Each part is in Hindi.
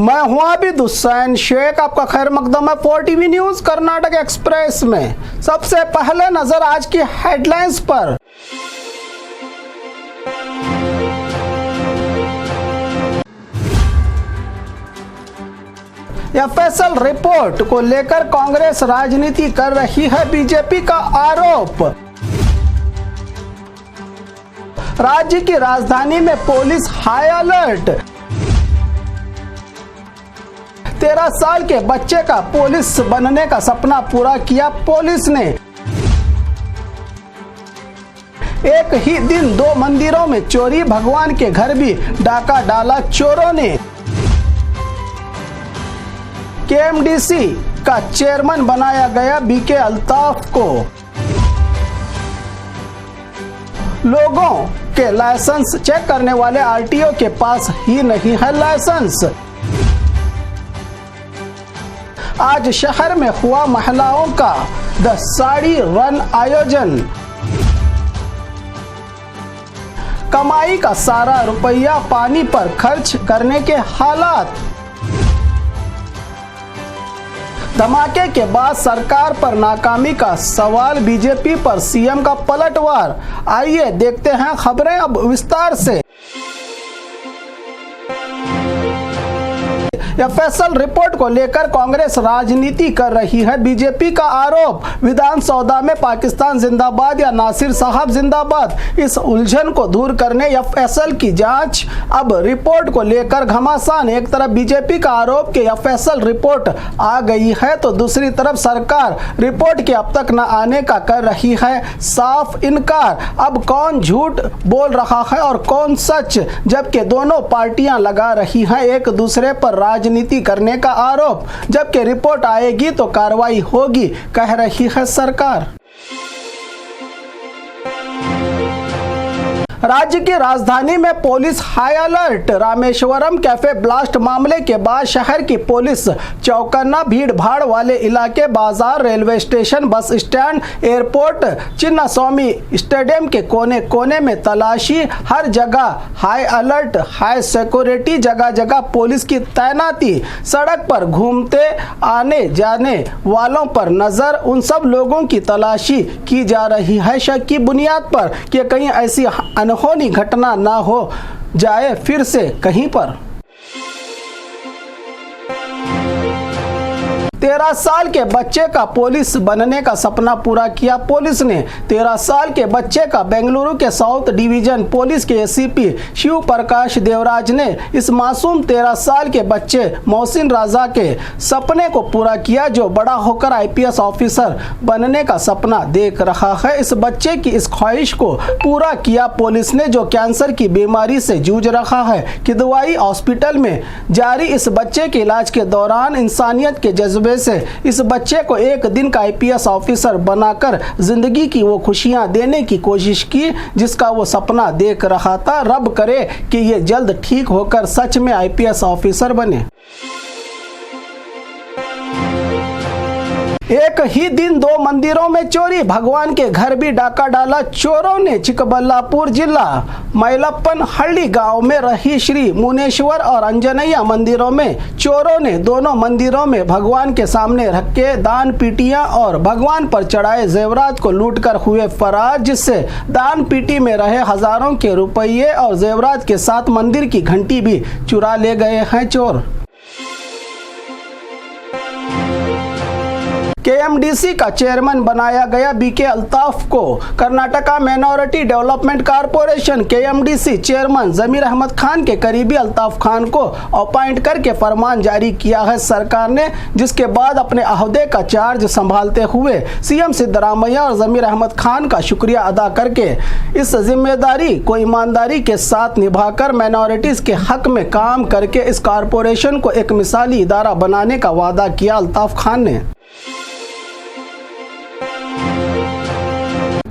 मैं हूं आबिद हुसैन शेख, आपका खैर मकदम है 4TV न्यूज कर्नाटक एक्सप्रेस में। सबसे पहले नजर आज की हेडलाइंस पर। एफएसएल रिपोर्ट को लेकर कांग्रेस राजनीति कर रही है, बीजेपी का आरोप। राज्य की राजधानी में पुलिस हाई अलर्ट। 13 साल के बच्चे का पुलिस बनने का सपना पूरा किया पुलिस ने। एक ही दिन 2 मंदिरों में चोरी, भगवान के घर भी डाका डाला चोरों ने। केएमडीसी का चेयरमैन बनाया गया बीके अल्ताफ को। लोगों के लाइसेंस चेक करने वाले आरटीओ के पास ही नहीं है लाइसेंस। आज शहर में हुआ महिलाओं का द साड़ी रन आयोजन। कमाई का सारा रुपया पानी पर खर्च करने के हालात। धमाके के बाद सरकार पर नाकामी का सवाल, बीजेपी पर सीएम का पलटवार। आइए देखते हैं खबरें अब विस्तार से। एफएसएल रिपोर्ट को लेकर कांग्रेस राजनीति कर रही है, बीजेपी का आरोप। विधानसभा में पाकिस्तान जिंदाबाद या नासिर साहब जिंदाबाद, इस उलझन को दूर करने एफएसएल की जांच। अब रिपोर्ट को लेकर घमासान। एक तरफ बीजेपी का आरोप कि एफएसएल रिपोर्ट आ गई है, तो दूसरी तरफ सरकार रिपोर्ट के अब तक न आने का कर रही है साफ इनकार। अब कौन झूठ बोल रहा है और कौन सच, जबकि दोनों पार्टियां लगा रही हैं एक दूसरे पर राजनीति करने का आरोप। जबकि रिपोर्ट आएगी तो कार्रवाई होगी, कह रही है सरकार। राज्य की राजधानी में police high alert. Rameswaram cafe blast मामले के बाद शहर की पुलिस चौकन्ना। भीड़ भाड़ वाले इलाके, बाजार, railway station, bus stand, airport, Chinnaswamy stadium के कोने कोने में तलाशी। हर जगह हाई अलर्ट, हाई सिक्योरिटी, जगह जगह पुलिस की तैनाती। सड़क पर घूमते आने जाने वालों पर नजर। उन सब लोगों की तलाशी की जा रही है शक की बुनियाद पर कि कहीं ऐसी अनहोनी घटना ना हो जाए फिर से कहीं पर। 13 साल के बच्चे का पुलिस बनने का सपना पूरा किया पुलिस ने। 13 साल के बच्चे का बेंगलुरु के साउथ डिवीजन पुलिस के एसीपी शिव प्रकाश देवराज ने इस मासूम 13 साल के बच्चे मोहसिन राजा के सपने को पूरा किया, जो बड़ा होकर आईपीएस ऑफिसर बनने का सपना देख रहा है। इस बच्चे की इस ख्वाहिश को पूरा किया पुलिस ने, जो कैंसर की बीमारी से जूझ रहा है। किदवाई हॉस्पिटल में जारी इस बच्चे के इलाज के दौरान इंसानियत के जज्बे से इस बच्चे को एक दिन का आईपीएस ऑफिसर बनाकर जिंदगी की वो खुशियां देने की कोशिश की जिसका वो सपना देख रहा था। रब करे कि ये जल्द ठीक होकर सच में आईपीएस ऑफिसर बने। एक ही दिन 2 मंदिरों में चोरी, भगवान के घर भी डाका डाला चोरों ने। चिकबल्लापुर जिला मैलप्पन हल्ली गांव में रही श्री मुनेश्वर और अंजनैया मंदिरों में चोरों ने दोनों मंदिरों में भगवान के सामने रखे दान पीटियां और भगवान पर चढ़ाए जेवरात को लूटकर हुए फरार, जिससे दान पीटी में रहे हजारों के रुपये और जेवरात के साथ मंदिर की घंटी भी चुरा ले गए हैं चोर। केएमडीसी का चेयरमैन बनाया गया बीके अल्ताफ को। Karnataka minority development corporation KMDC chairman Zameer Ahmed Khan के करीबी अल्ताफ खान को अपॉइंट करके फरमान जारी किया है सरकार ने, जिसके बाद अपने अहदे का चार्ज संभालते हुए सीएम सिद्धरामैया और जमीर अहमद खान का शुक्रिया अदा करके इस जिम्मेदारी को ईमानदारी के साथ निभाकर माइनॉरिटीज के हक में काम करके इस कॉर्पोरेशन को एक मिसाली इदारा बनाने का वादा किया अल्ताफ खान ने।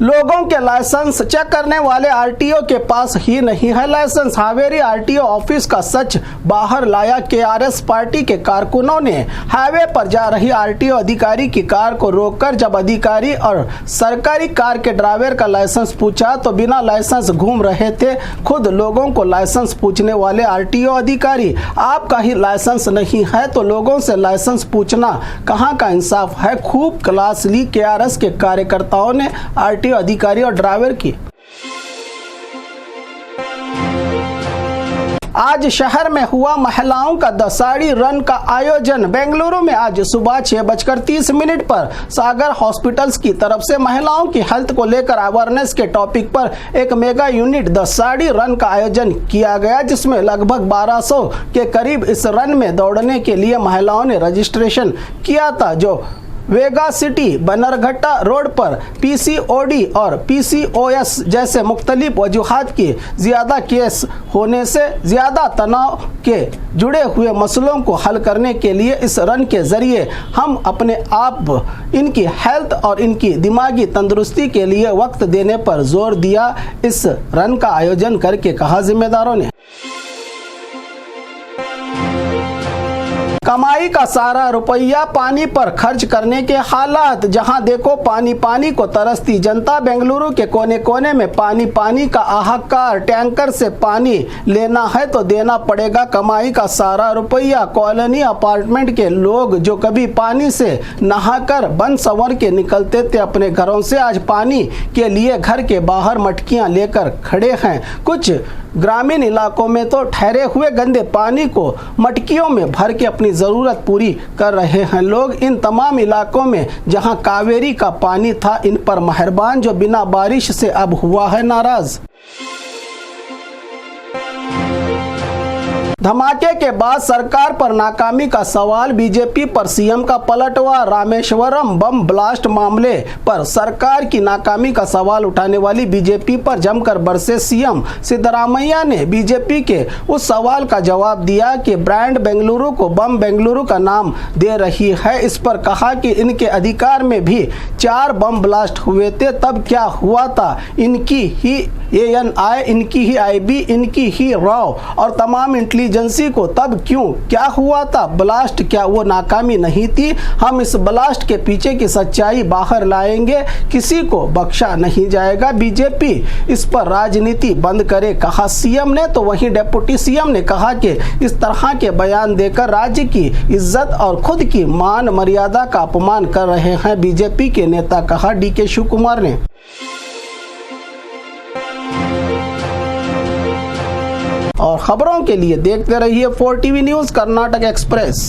लोगों के लाइसेंस चेक करने वाले आरटीओ के पास ही नहीं है लाइसेंस। हावेरी आरटीओ ऑफिस का सच बाहर लाया। केआरएस पार्टी के कारकुनों ने हाईवे पर जा रही आरटीओ अधिकारी की कार को रोककर जब अधिकारी और सरकारी कार के ड्राइवर का लाइसेंस पूछा तो बिना लाइसेंस घूम रहे थे। खुद लोगों को लाइसेंस पूछने वाले आरटीओ अधिकारी, आपका ही लाइसेंस नहीं है तो लोगों से लाइसेंस पूछना कहाँ का इंसाफ है। खूब क्लास ली केआरएस के कार्यकर्ताओं ने आरटीओ अधिकारी और ड्राइवर की। आज शहर में हुआ महिलाओं का दसाड़ी रन का आयोजन। बेंगलुरु में आज सुबह 6:30 पर सागर हॉस्पिटल्स की तरफ से महिलाओं की हेल्थ को लेकर अवेयरनेस के टॉपिक पर एक मेगा यूनिट दसाड़ी रन का आयोजन किया गया, जिसमें लगभग 1200 के करीब इस रन में दौड़ने के लिए महिलाओं ने रजिस्ट्रेशन किया था, जो वेगा सिटी बनरघट्टा रोड पर पीसीओडी और पीसीओएस जैसे मुख्तलिफ वजूहात के ज़्यादा केस होने से ज़्यादा तनाव के जुड़े हुए मसलों को हल करने के लिए इस रन के ज़रिए हम अपने आप इनकी हेल्थ और इनकी दिमागी तंदुरुस्ती के लिए वक्त देने पर जोर दिया। इस रन का आयोजन करके कहा जिम्मेदारों ने। कमाई का सारा रुपया पानी पर खर्च करने के हालात। जहां देखो पानी पानी को तरसती जनता। बेंगलुरु के कोने कोने में पानी पानी का हाहाकार। टैंकर से पानी लेना है तो देना पड़ेगा कमाई का सारा रुपया। कॉलोनी अपार्टमेंट के लोग जो कभी पानी से नहाकर बन संवर के निकलते थे अपने घरों से, आज पानी के लिए घर के बाहर मटकियां लेकर खड़े हैं। कुछ ग्रामीण इलाकों में तो ठहरे हुए गंदे पानी को मटकियों में भर के अपनी ज़रूरत पूरी कर रहे हैं लोग। इन तमाम इलाकों में जहां कावेरी का पानी था, इन पर मेहरबान जो बिना बारिश से अब हुआ है नाराज। धमाके के बाद सरकार पर नाकामी का सवाल। बीजेपी पर सीएम का पलटवार। रामेश्वरम बम ब्लास्ट मामले पर सरकार की नाकामी का सवाल उठाने वाली बीजेपी पर जमकर बरसे सीएम सिद्धरामैया ने बीजेपी के उस सवाल का जवाब दिया कि ब्रांड बेंगलुरु को बम बेंगलुरु का नाम दे रही है। इस पर कहा कि इनके अधिकार में भी 4 बम ब्लास्ट हुए थे, तब क्या हुआ था? इनकी ही ANI, इनकी ही IB, इनकी ही रॉ और तमाम इंटेलिजेंसी को तब क्यों क्या हुआ था? ब्लास्ट क्या वो नाकामी नहीं थी? हम इस ब्लास्ट के पीछे की सच्चाई बाहर लाएंगे, किसी को बख्शा नहीं जाएगा। बीजेपी इस पर राजनीति बंद करे, कहा सीएम ने। तो वहीं डिप्टी सीएम ने कहा कि इस तरह के बयान देकर राज्य की इज्जत और खुद की मान मर्यादा का अपमान कर रहे हैं बीजेपी के नेता, कहा DK शिव कुमार ने। और खबरों के लिए देखते रहिए 4TV न्यूज़ कर्नाटक एक्सप्रेस।